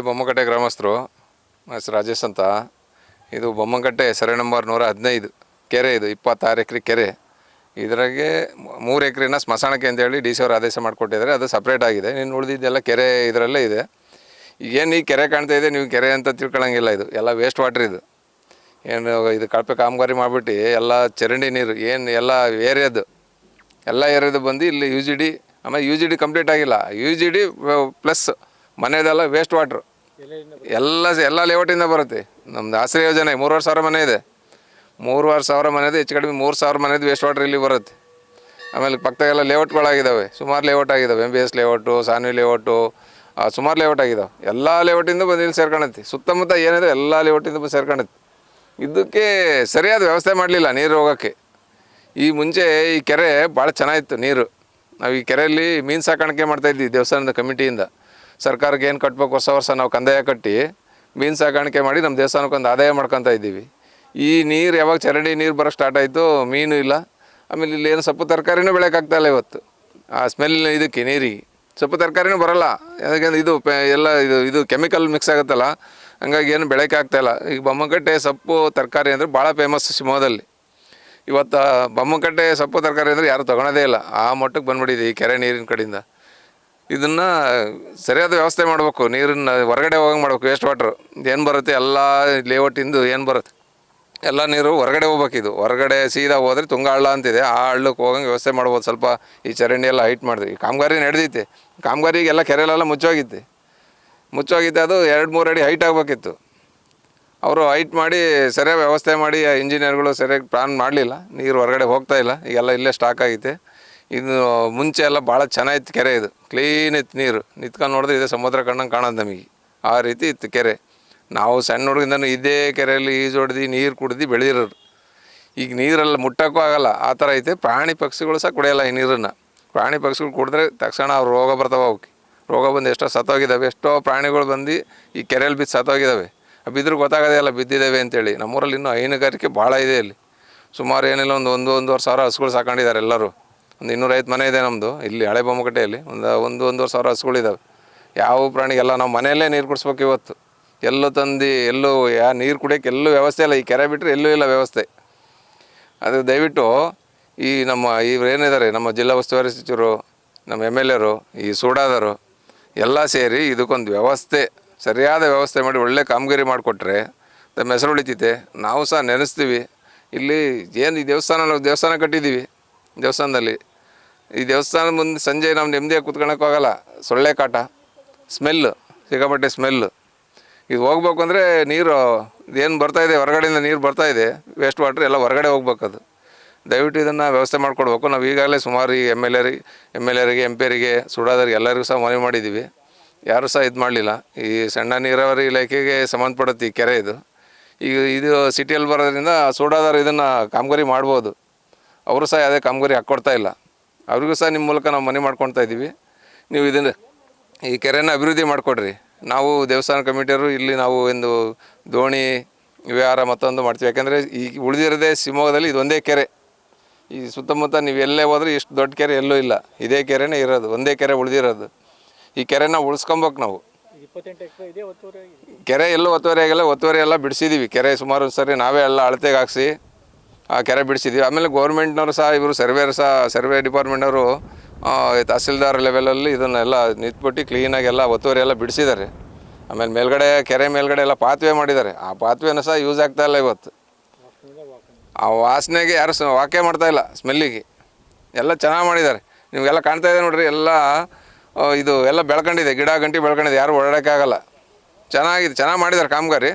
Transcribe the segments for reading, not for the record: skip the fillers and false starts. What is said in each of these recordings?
ಬೊಮ್ಮಕಟ್ಟೆ ಗ್ರಾಮಸ್ಥರು ಹೆಸರು ರಾಜೇಶ್ ಅಂತ. ಇದು ಬೊಮ್ಮಕಟ್ಟೆ ಸರ್ವೆ ನಂಬರ್ 115 ಕೆರೆ. ಇದು 26 ಎಕರೆ ಕೆರೆ. ಇದರಾಗೆ 3 ಎಕರೆನ ಸ್ಮಶಾನಕ್ಕೆ ಅಂತೇಳಿ ಡಿ ಸಿ ಅವರು ಆದೇಶ ಮಾಡಿಕೊಟ್ಟಿದ್ದಾರೆ. ಅದು ಸಪ್ರೇಟ್ ಆಗಿದೆ. ಇನ್ನು ಉಳಿದಿದ್ದೆಲ್ಲ ಕೆರೆ ಇದರಲ್ಲೇ ಇದೆ. ಈಗೇನು ಈ ಕೆರೆ ಕಾಣ್ತಾ ಇದೆ, ನೀವು ಕೆರೆ ಅಂತ ತಿಳ್ಕೊಳ್ಳೋಂಗಿಲ್ಲ. ಇದು ಎಲ್ಲ ವೇಸ್ಟ್ ವಾಟ್ರ್. ಇದು ಏನು ಇದು ಕಳಪೆ ಕಾಮಗಾರಿ ಮಾಡಿಬಿಟ್ಟು ಎಲ್ಲ ಚರಂಡಿ ನೀರು ಏನು ಎಲ್ಲ ಏರಿಯಾದು ಬಂದು ಇಲ್ಲಿ ಯು ಜಿ ಡಿ, ಆಮೇಲೆ ಯು ಜಿ ಡಿ ಕಂಪ್ಲೀಟ್ ಆಗಿಲ್ಲ. ಯು ಜಿ ಡಿ ಪ್ಲಸ್ ಮನೆಯದೆಲ್ಲ ವೇಸ್ಟ್ ವಾಟ್ರು ಎಲ್ಲ ಲೇಔಟಿಂದ ಬರುತ್ತೆ. ನಮ್ಮದು ಆಶ್ರಯ ಯೋಜನೆ 3,500 ಮನೆ ಇದೆ. 3,500 ಮನೆದು ಹೆಚ್ಚು ಕಡಿಮೆ 3,000 ಮನೆದು ವೇಸ್ಟ್ ವಾಟ್ರ್ ಇಲ್ಲಿ ಬರುತ್ತೆ. ಆಮೇಲೆ ಪಕ್ಕದಾಗೆಲ್ಲ ಲೇಔಟ್ಗಳಾಗಿದ್ದಾವೆ, ಸುಮಾರು ಲೇಔಟ್ ಆಗಿದ್ದಾವೆ. MBS ಲೇಔಟು, ಸಾನ್ವಿ ಲೇಔಟು, ಸುಮಾರು ಲೇಔಟ್ ಆಗಿದ್ದಾವೆ. ಎಲ್ಲ ಲೇಔಟಿಂದ ಬಂದು ಇಲ್ಲಿ ಸೇರ್ಕೊಂಡೈತಿ. ಸುತ್ತಮುತ್ತ ಏನಿದೆ ಎಲ್ಲ ಲೇಔಟಿಂದ ಬಂದು ಸೇರ್ಕೊಂಡೈತಿ. ಇದಕ್ಕೆ ಸರಿಯಾದ ವ್ಯವಸ್ಥೆ ಮಾಡಲಿಲ್ಲ ನೀರು ಹೋಗೋಕ್ಕೆ. ಈ ಮುಂಚೆ ಈ ಕೆರೆ ಭಾಳ ಚೆನ್ನಾಗಿತ್ತು ನೀರು. ನಾವು ಈ ಕೆರೆಯಲ್ಲಿ ಮೀನು ಸಾಕಾಣಿಕೆ ಮಾಡ್ತಾಯಿದ್ವಿ ದೇವಸ್ಥಾನದ ಕಮಿಟಿಯಿಂದ. ಸರ್ಕಾರಕ್ಕೆ ಏನು ಕಟ್ಟಬೇಕು, ವರ್ಷ ನಾವು ಕಂದಾಯ ಕಟ್ಟಿ ಮೀನು ಸಾಕಾಣಿಕೆ ಮಾಡಿ ನಮ್ಮ ದೇವಸ್ಥಾನಕ್ಕೆ ಒಂದು ಆದಾಯ ಮಾಡ್ಕೊತಾ ಇದ್ದೀವಿ. ಈ ನೀರು ಯಾವಾಗ ಚರಂಡಿ ನೀರು ಬರೋಕ್ಕೆ ಸ್ಟಾರ್ಟ್ ಆಯಿತು, ಮೀನು ಇಲ್ಲ. ಆಮೇಲೆ ಇಲ್ಲಿ ಏನು ಸೊಪ್ಪು ತರಕಾರಿನೂ ಬೆಳೆಯೋಕ್ಕಾಗ್ತಾಯಿಲ್ಲ ಇವತ್ತು. ಆ ಸ್ಮೆಲ್ ಇದಕ್ಕೆ ನೀರಿಗೆ ಸೊಪ್ಪು ತರಕಾರಿನೂ ಬರೋಲ್ಲ. ಯಾಕಂದರೆ ಇದು ಕೆಮಿಕಲ್ ಮಿಕ್ಸ್ ಆಗುತ್ತಲ್ಲ, ಹಂಗಾಗಿ ಏನು ಬೆಳೆಯೋಕ್ಕೆ ಆಗ್ತಾಯಿಲ್ಲ. ಈಗ ಬೊಮ್ಮಕಟ್ಟೆ ಸೊಪ್ಪು ತರಕಾರಿ ಅಂದರೆ ಭಾಳ ಫೇಮಸ್ ಶಿವಮೊಗ್ಗದಲ್ಲಿ. ಇವತ್ತು ಬೊಮ್ಮಕಟ್ಟೆ ಸೊಪ್ಪು ತರಕಾರಿ ಅಂದರೆ ಯಾರು ತೊಗೊಳೋದೇ ಇಲ್ಲ. ಆ ಮಟ್ಟಕ್ಕೆ ಬಂದ್ಬಿಟ್ಟಿದೆ ಈ ಕೆರೆ ನೀರಿನ ಕಡೆಯಿಂದ. ಇದನ್ನು ಸರಿಯಾದ ವ್ಯವಸ್ಥೆ ಮಾಡಬೇಕು. ನೀರನ್ನು ಹೊರಗಡೆ ಹೋಗಂಗೆ ಮಾಡ್ಬೇಕು. ವೇಸ್ಟ್ ವಾಟ್ರ್ ಏನು ಬರುತ್ತೆ ಎಲ್ಲ ಲೇಔಟಿಂದು ಏನು ಬರುತ್ತೆ ಎಲ್ಲ ನೀರು ಹೊರಗಡೆ ಹೋಗ್ಬೇಕು. ಇದು ಹೊರಗಡೆ ಸೀದಾ ಹೋದರೆ ತುಂಗ ಹಳ್ಳ ಅಂತಿದೆ, ಆ ಹಳ್ಳಕ್ಕೆ ಹೋಗಂಗೆ ವ್ಯವಸ್ಥೆ ಮಾಡ್ಬೋದು. ಸ್ವಲ್ಪ ಈ ಚರಂಡಿ ಎಲ್ಲ ಹೈಟ್ ಮಾಡಿದ್ವಿ. ಈ ಕಾಮಗಾರಿ ನಡೆದೈತೆ. ಕಾಮಗಾರಿಗೆಲ್ಲ ಕೆರೆಯಲ್ಲೆಲ್ಲ ಮುಚ್ಚೋಗಿತ್ತು. ಅದು 2-3 ಅಡಿ ಹೈಟ್ ಆಗಬೇಕಿತ್ತು. ಅವರು ಹೈಟ್ ಮಾಡಿ ಸರಿಯಾಗಿ ವ್ಯವಸ್ಥೆ ಮಾಡಿ ಇಂಜಿನಿಯರ್ಗಳು ಸರಿಯಾಗಿ ಪ್ಲಾನ್ ಮಾಡಲಿಲ್ಲ. ನೀರು ಹೊರಗಡೆ ಹೋಗ್ತಾಯಿಲ್ಲ. ಈಗೆಲ್ಲ ಇಲ್ಲೇ ಸ್ಟಾಕ್ ಆಗೈತೆ. ಇದು ಮುಂಚೆ ಎಲ್ಲ ಭಾಳ ಚೆನ್ನಾಗಿತ್ತು ಕೆರೆ. ಇದು ಕ್ಲೀನ್ ಇತ್ತು. ನೀರು ನಿಂತ್ಕೊಂಡು ನೋಡಿದ್ರೆ ಇದೆ ಸಮುದ್ರ ಕಣ್ಣಂಗೆ ಕಾಣೋದು ನಮಗೆ. ಆ ರೀತಿ ಇತ್ತು ಕೆರೆ. ನಾವು ಸಣ್ಣ ಹುಡುಗಿಂದನೂ ಇದೇ ಕೆರೆಯಲ್ಲಿ ಈಜು ಹೊಡೆದು ನೀರು ಕುಡ್ದು ಬೆಳೆದಿರೋರು. ಈಗ ನೀರೆಲ್ಲ ಮುಟ್ಟೋಕ್ಕೂ ಆಗೋಲ್ಲ, ಆ ಥರ ಐತೆ. ಪ್ರಾಣಿ ಪಕ್ಷಿಗಳು ಸಹ ಕುಡಿಯೋಲ್ಲ ಈ ನೀರನ್ನು. ಪ್ರಾಣಿ ಪಕ್ಷಿಗಳು ಕುಡಿದ್ರೆ ತಕ್ಷಣ ಅವ್ರು ರೋಗ ಬರ್ತಾವೆ. ಅವಕ್ಕೆ ರೋಗ ಬಂದು ಎಷ್ಟೋ ಸತ್ತೋಗಿದ್ದಾವೆ. ಎಷ್ಟೋ ಪ್ರಾಣಿಗಳು ಬಂದು ಈ ಕೆರೆಯಲ್ಲಿ ಬಿದ್ದು ಸತ್ತೋಗಿದ್ದಾವೆ. ಬಿದ್ದರೂ ಗೊತ್ತಾಗೋದೇ ಇಲ್ಲ ಬಿದ್ದಿದ್ದಾವೆ ಅಂತೇಳಿ. ನಮ್ಮೂರಲ್ಲಿ ಇನ್ನೂ ಹೈನುಗಾರಿಕೆ ಭಾಳ ಇದೆ. ಇಲ್ಲಿ ಸುಮಾರು ಏನಿಲ್ಲ ಒಂದೂವರೆ ಸಾವಿರ ಹಸುಗಳು ಸಾಕೊಂಡಿದ್ದಾರೆ ಎಲ್ಲರೂ. ಒಂದು 250 ಮನೆ ಇದೆ ನಮ್ಮದು ಇಲ್ಲಿ ಹಳೆ ಬೊಮ್ಮಕಟ್ಟೆಯಲ್ಲಿ. ಒಂದೂವರೆ ಸಾವಿರ ಹಸುಗಳಿದ್ದಾವೆ. ಯಾವ ಪ್ರಾಣಿಗೆಲ್ಲ ನಾವು ಮನೆಯಲ್ಲೇ ನೀರು ಕುಡಿಸ್ಬೇಕು. ಇವತ್ತು ಎಲ್ಲೂ ತಂದು ಎಲ್ಲೂ ನೀರು ಕುಡಿಯೋಕ್ಕೆ ಎಲ್ಲೂ ವ್ಯವಸ್ಥೆ ಇಲ್ಲ. ಈ ಕೆರೆ ಬಿಟ್ಟರೆ ಎಲ್ಲೂ ಇಲ್ಲ ವ್ಯವಸ್ಥೆ. ಅದು ದಯವಿಟ್ಟು ಇವ್ರು ಏನಿದ್ದಾರೆ ನಮ್ಮ ಜಿಲ್ಲಾ ಉಸ್ತುವಾರಿ ಸಚಿವರು, ನಮ್ಮ MLAರು, ಈ ಸೂಡಾದರು ಎಲ್ಲ ಸೇರಿ ಇದಕ್ಕೊಂದು ವ್ಯವಸ್ಥೆ, ಸರಿಯಾದ ವ್ಯವಸ್ಥೆ ಮಾಡಿ ಒಳ್ಳೆ ಕಾಮಗಾರಿ ಮಾಡಿಕೊಟ್ರೆ ನಮ್ಮ ಹೆಸರು ಉಳಿತೈತೆ. ನಾವು ಸಹ ನೆನೆಸ್ತೀವಿ. ಇಲ್ಲಿ ಏನು ಈ ದೇವಸ್ಥಾನ ಕಟ್ಟಿದ್ದೀವಿ. ದೇವಸ್ಥಾನದಲ್ಲಿ ಈ ದೇವಸ್ಥಾನದ ಮುಂದೆ ಸಂಜೆ ನಾವು ನೆಮ್ಮದಿಯಾಗಿ ಕೂತ್ಕೊಳ್ಳೋಕ್ಕಾಗಲ್ಲ. ಸೊಳ್ಳೆ ಕಾಟ, ಸ್ಮೆಲ್ಲು, ಸಿಕ್ಕಾಪಟ್ಟೆ ಸ್ಮೆಲ್ಲು. ಇದು ಹೋಗ್ಬೇಕು ಅಂದರೆ ನೀರು ಏನು ಬರ್ತಾಯಿದೆ, ಹೊರಗಡೆಯಿಂದ ನೀರು ಬರ್ತಾಯಿದೆ, ವೇಸ್ಟ್ ವಾಟ್ರ್ ಎಲ್ಲ ಹೊರಗಡೆ ಹೋಗ್ಬೇಕದು. ದಯವಿಟ್ಟು ಇದನ್ನು ವ್ಯವಸ್ಥೆ ಮಾಡಿಕೊಡ್ಬೇಕು. ನಾವು ಈಗಾಗಲೇ ಸುಮಾರು ಈ MLAರಿಗೆ MP ಸುಡಾದರಿಗೆ ಎಲ್ಲರಿಗೂ ಸಹ ಮನವಿ ಮಾಡಿದ್ದೀವಿ. ಯಾರೂ ಸಹ ಇದು ಮಾಡಲಿಲ್ಲ. ಈ ಸಣ್ಣ ನೀರಾವರಿ ಇಲಾಖೆಗೆ ಸಂಬಂಧಪಡುತ್ತೆ ಈ ಕೆರೆ. ಇದು ಸಿಟಿಯಲ್ಲಿ ಬರೋದ್ರಿಂದ ಸೂಡಾದರು ಇದನ್ನು ಕಾಮಗಾರಿ ಮಾಡ್ಬೋದು. ಅವರು ಸಹ ಯಾವುದೇ ಕಾಮಗಾರಿ ಹಾಕ್ಕೊಡ್ತಾ ಇಲ್ಲ. ಅವ್ರಿಗೂ ಸಹ ನಿಮ್ಮ ಮೂಲಕ ನಾವು ಮನವಿ ಮಾಡ್ಕೊಳ್ತಾ ಇದ್ದೀವಿ. ನೀವು ಇದನ್ನು ಈ ಕೆರೆಯನ್ನು ಅಭಿವೃದ್ಧಿ ಮಾಡಿಕೊಡ್ರಿ. ನಾವು ದೇವಸ್ಥಾನ ಕಮಿಟಿಯವರು ಇಲ್ಲಿ ನಾವು ಒಂದು ದೋಣಿ ವಿಹಾರ ಮತ್ತೊಂದು ಮಾಡ್ತೀವಿ. ಯಾಕೆಂದರೆ ಈ ಉಳಿದಿರೋದೇ ಶಿವಮೊಗ್ಗದಲ್ಲಿ ಇದೊಂದೇ ಕೆರೆ. ಈ ಸುತ್ತಮುತ್ತ ನೀವು ಎಲ್ಲೇ ಹೋದರೆ ಇಷ್ಟು ದೊಡ್ಡ ಕೆರೆ ಎಲ್ಲೂ ಇಲ್ಲ. ಇದೇ ಕೆರೆನೇ ಇರೋದು, ಒಂದೇ ಕೆರೆ ಉಳಿದಿರೋದು. ಈ ಕೆರೆನ ಉಳಿಸ್ಕೊಬೇಕು ನಾವು. ಕೆರೆ ಎಲ್ಲೂ ಒತ್ತುವರಿ ಆಗಿಲ್ಲ. ಒತ್ತುವರಿ ಎಲ್ಲ ಬಿಡಿಸಿದ್ದೀವಿ. ಕೆರೆ ಸುಮಾರು ಸರಿ ನಾವೇ ಎಲ್ಲ ಅಳತೆಗೆ ಹಾಕ್ಸಿ ಆ ಕೆರೆ ಬಿಡಿಸಿದ್ದೀವಿ. ಆಮೇಲೆ ಗೌರ್ಮೆಂಟ್ನವರು ಸಹ ಇವರು ಸರ್ವೆ ಡಿಪಾರ್ಟ್ಮೆಂಟವರು ತಹಸೀಲ್ದಾರ್ ಲೆವೆಲಲ್ಲಿ ಇದನ್ನೆಲ್ಲ ನಿಂತ್ಬಿಟ್ಟು ಕ್ಲೀನಾಗಿ ಎಲ್ಲ ಒತ್ತುವರಿ ಎಲ್ಲ ಬಿಡಿಸಿದ್ದಾರೆ. ಆಮೇಲೆ ಕೆರೆ ಮೇಲ್ಗಡೆ ಎಲ್ಲ ಪಾತ್ವೆ ಮಾಡಿದ್ದಾರೆ. ಆ ಪಾತ್ವೆನೂ ಸಹ ಯೂಸ್ ಆಗ್ತಾಯಿಲ್ಲ ಇವತ್ತು. ಆ ವಾಸನೆಗೆ ಯಾರು ವಾಕೆ ಮಾಡ್ತಾಯಿಲ್ಲ, ಸ್ಮೆಲ್ಲಿಗೆ. ಎಲ್ಲ ಚೆನ್ನಾಗಿ ಮಾಡಿದ್ದಾರೆ. ನಿಮಗೆಲ್ಲ ಕಾಣ್ತಾ ಇದೆ ನೋಡಿರಿ. ಎಲ್ಲ ಬೆಳ್ಕೊಂಡಿದೆ, ಗಿಡ ಗಂಟಿ ಬೆಳ್ಕೊಂಡಿದೆ. ಯಾರು ಓಡಾಡೋಕ್ಕಾಗಲ್ಲ. ಚೆನ್ನಾಗಿ ಮಾಡಿದ್ದಾರೆ ಕಾಮಗಾರಿ.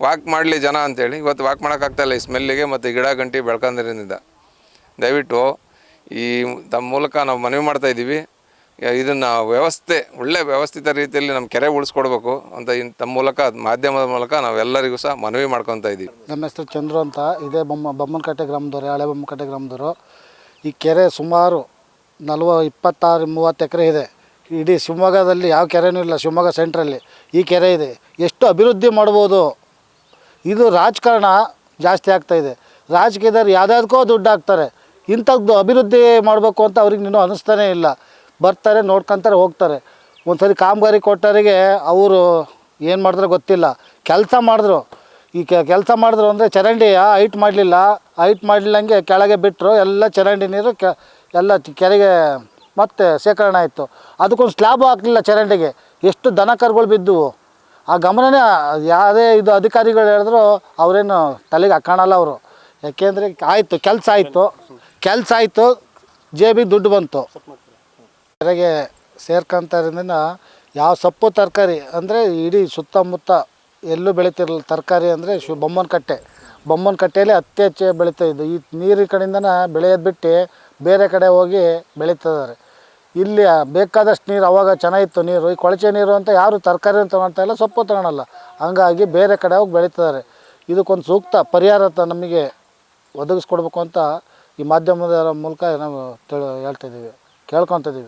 ವಾಕ್ ಮಾಡಲಿ ಜನ ಅಂತೇಳಿ ಇವತ್ತು ವಾಕ್ ಮಾಡೋಕ್ಕಾಗ್ತಾಯಿಲ್ಲ ಈ ಸ್ಮೆಲ್ಲಿಗೆ ಮತ್ತು ಗಿಡ ಗಂಟಿ ಬೆಳ್ಕೊಂಡಿರೋದ್ರಿಂದ. ದಯವಿಟ್ಟು ತಮ್ಮ ಮೂಲಕ ನಾವು ಮನವಿ ಮಾಡ್ತಾಯಿದ್ದೀವಿ. ಇದನ್ನು ಒಳ್ಳೆ ವ್ಯವಸ್ಥಿತ ರೀತಿಯಲ್ಲಿ ನಮ್ಮ ಕೆರೆ ಉಳಿಸ್ಕೊಡ್ಬೇಕು ಅಂತ ತಮ್ಮ ಮೂಲಕ, ಮಾಧ್ಯಮದ ಮೂಲಕ ನಾವೆಲ್ಲರಿಗೂ ಸಹ ಮನವಿ ಮಾಡ್ಕೊತಾ ಇದ್ದೀವಿ. ನಮ್ಮ ಹೆಸರು ಚಂದ್ರು ಅಂತ. ಇದೇ ಬೊಮ್ಮನಕಟ್ಟೆ ಗ್ರಾಮದವರು, ಹಳೆ ಬೊಮ್ಮನಕಟ್ಟೆ ಗ್ರಾಮದವರು. ಈ ಕೆರೆ ಸುಮಾರು 26-30 ಎಕರೆ ಇದೆ. ಇಡೀ ಶಿವಮೊಗ್ಗದಲ್ಲಿ ಯಾವ ಕೆರೆನೂ ಇಲ್ಲ. ಶಿವಮೊಗ್ಗ ಸೆಂಟ್ರಲ್ಲಿ ಈ ಕೆರೆ ಇದೆ. ಎಷ್ಟು ಅಭಿವೃದ್ಧಿ ಮಾಡ್ಬೋದು. ಇದು ರಾಜಕಾರಣ ಜಾಸ್ತಿ ಆಗ್ತಾಯಿದೆ. ರಾಜಕೀಯದವ್ರು ಯಾವುದಕ್ಕೋ ದುಡ್ಡು ಹಾಕ್ತಾರೆ. ಇಂಥದ್ದು ಅಭಿವೃದ್ಧಿ ಮಾಡಬೇಕು ಅಂತ ಅವ್ರಿಗೆ ಇನ್ನೂ ಅನ್ನಿಸ್ತಾನೇ ಇಲ್ಲ. ಬರ್ತಾರೆ, ನೋಡ್ಕೊತಾರೆ, ಹೋಗ್ತಾರೆ. ಒಂದು ಸರಿ ಕಾಮಗಾರಿ ಕೊಟ್ಟವರಿಗೆ ಅವರು ಏನು ಮಾಡಿದ್ರೆ ಗೊತ್ತಿಲ್ಲ. ಕೆಲಸ ಮಾಡಿದ್ರು, ಈ ಕೆಲಸ ಮಾಡಿದ್ರು ಅಂದರೆ ಚರಂಡಿಯ ಹೈಟ್ ಮಾಡಲಿಲ್ಲಂಗೆ ಕೆಳಗೆ ಬಿಟ್ಟರು, ಎಲ್ಲ ಚರಂಡಿ ನೀರು ಎಲ್ಲ ಕೆರೆಗೆ ಮತ್ತೆ ಶೇಖರಣೆ ಆಯಿತು. ಅದಕ್ಕೊಂದು ಸ್ಲ್ಯಾಬು ಹಾಕಲಿಲ್ಲ ಚರಂಡಿಗೆ, ಎಷ್ಟು ದನ ಕರುಗಳು ಬಿದ್ದವು. ಆ ಗಮನನೇ ಯಾವುದೇ ಇದು ಅಧಿಕಾರಿಗಳು ಹೇಳಿದ್ರು ಅವರೇನು ತಲೆಗೆ ಹಾಕೋಣಲ್ಲ ಅವರು. ಯಾಕೆಂದರೆ ಆಯಿತು, ಕೆಲಸ ಆಯಿತು, ಜೇಬಿಗೆ ದುಡ್ಡು ಬಂತು. ಕೆರೆಗೆ ಸೇರ್ಕೊಂತಾರಿಂದ ಯಾವ ಸೊಪ್ಪು ತರಕಾರಿ ಅಂದರೆ ಇಡೀ ಸುತ್ತಮುತ್ತ ಎಲ್ಲೂ ಬೆಳೀತಿರಲಿಲ್ಲ ತರಕಾರಿ ಅಂದರೆ ಬೊಮ್ಮನಕಟ್ಟೆಯಲ್ಲಿ ಅತಿ ಹೆಚ್ಚು ಬೆಳೀತಾಯಿದ್ದು. ಈ ನೀರಿನ ಕಡೆಯಿಂದನೇ ಬೆಳೆಯೋದು ಬಿಟ್ಟು ಬೇರೆ ಕಡೆ ಹೋಗಿ ಬೆಳೀತಿದ್ದಾರೆ. ಇಲ್ಲಿ ಬೇಕಾದಷ್ಟು ನೀರು ಅವಾಗ ಚೆನ್ನಾಗಿತ್ತು ನೀರು, ಈ ಕೊಳಚೆ ನೀರು ಅಂತ ಯಾರು ತರಕಾರಿ ತೊಗೊಳ್ತಾಯಿಲ್ಲ, ಸೊಪ್ಪು ತೊಗೊಳಲ್ಲ. ಹಂಗಾಗಿ ಬೇರೆ ಕಡೆ ಹೋಗಿ ಬೆಳೀತಿದ್ದಾರೆ. ಇದಕ್ಕೊಂದು ಸೂಕ್ತ ಪರಿಹಾರ ನಮಗೆ ಒದಗಿಸ್ಕೊಡ್ಬೇಕು ಅಂತ ಈ ಮಾಧ್ಯಮದ ಮೂಲಕ ನಾವು ಹೇಳ್ತಾಯಿದ್ದೀವಿ, ಕೇಳ್ಕೊತಿದ್ದೀವಿ.